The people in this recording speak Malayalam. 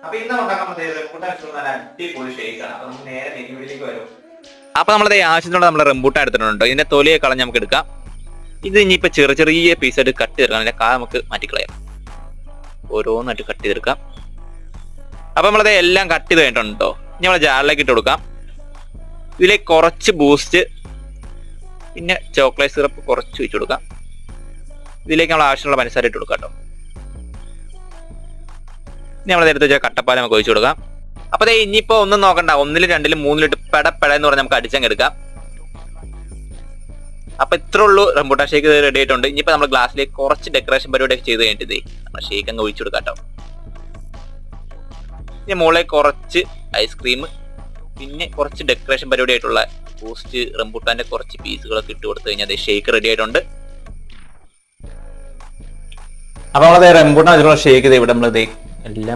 അപ്പൊ ഇന്ന് ഉണ്ടാക്കുന്നത് അടിപൊളി ഷേക്കാണ്. അപ്പൊ നമുക്ക് നേരെ നെല്ലിലേക്ക് വരും. അപ്പൊ നമ്മളത് ആവശ്യത്തിനുള്ള നമ്മൾ റംബൂട്ടാൻ എടുത്തിട്ടുണ്ട്. ഇതിന്റെ തൊലിയെ കളഞ്ഞ് നമുക്ക് എടുക്കാം. ഇത് ഇനിയിപ്പോ ചെറിയ ചെറിയ പീസായിട്ട് കട്ട് ചെയ്തെടുക്കാം. അതിന്റെ കാ നമുക്ക് മാറ്റിക്കളയാം. ഓരോന്നായിട്ട് കട്ട് ചെയ്തെടുക്കാം. അപ്പൊ നമ്മളത് എല്ലാം കട്ട് ചെയ്ത് കഴിഞ്ഞിട്ടുണ്ടോ. ഇനി നമ്മളെ ജാറിലേക്ക് ഇട്ട് കൊടുക്കാം. ഇതിലേക്ക് കുറച്ച് ബൂസ്റ്റ്, പിന്നെ ചോക്ലേറ്റ് സിറപ്പ് കുറച്ച് ഒഴിച്ചു കൊടുക്കാം. ഇതിലേക്ക് നമ്മൾ ആവശ്യമുള്ള പഞ്ചസാര ഇട്ട് കൊടുക്കാം കേട്ടോ. ഇനി നമ്മൾ നേരത്തെ വെച്ചാൽ കട്ടപ്പാൽ നമുക്ക് ഒഴിച്ചു കൊടുക്കാം. അപ്പൊ ഇനിയിപ്പോ ഒന്നും നോക്കണ്ട, 1, 2, 3 പെട എന്ന് പറഞ്ഞാൽ നമുക്ക് അടിച്ചങ്ങ് എടുക്കാം. അപ്പൊ ഇത്രേ ഉള്ളൂ റംബൂട്ടാൻ ഷേക്ക് റെഡി ആയിട്ടുണ്ട്. ഇനിയിപ്പോ നമ്മൾ ഗ്ലാസ്സിലേക്ക് കുറച്ച് ഡെക്കറേഷൻ പരിപാടിയൊക്കെ ചെയ്ത് കഴിഞ്ഞിട്ട് നമ്മൾ ഷേക്ക് അങ്ങ് ഒഴിച്ചു കൊടുക്കാം കേട്ടോ. ഇനി മുകളിൽ കുറച്ച് ഐസ്ക്രീം, പിന്നെ കുറച്ച് ഡെക്കറേഷൻ പരിപാടി ആയിട്ടുള്ള ബൂസ്റ്റ്, റംബൂട്ടാന്റെ കുറച്ച് പീസുകളൊക്കെ ഇട്ട് കൊടുത്തു കഴിഞ്ഞാൽ ഷേക്ക് റെഡി ആയിട്ടുണ്ട്. അപ്പൊ നമ്മളത് റംബൂട്ടാൻ അതിലുള്ള ഷേക്ക് ഇവിടെ നമ്മളത് എല്ലാം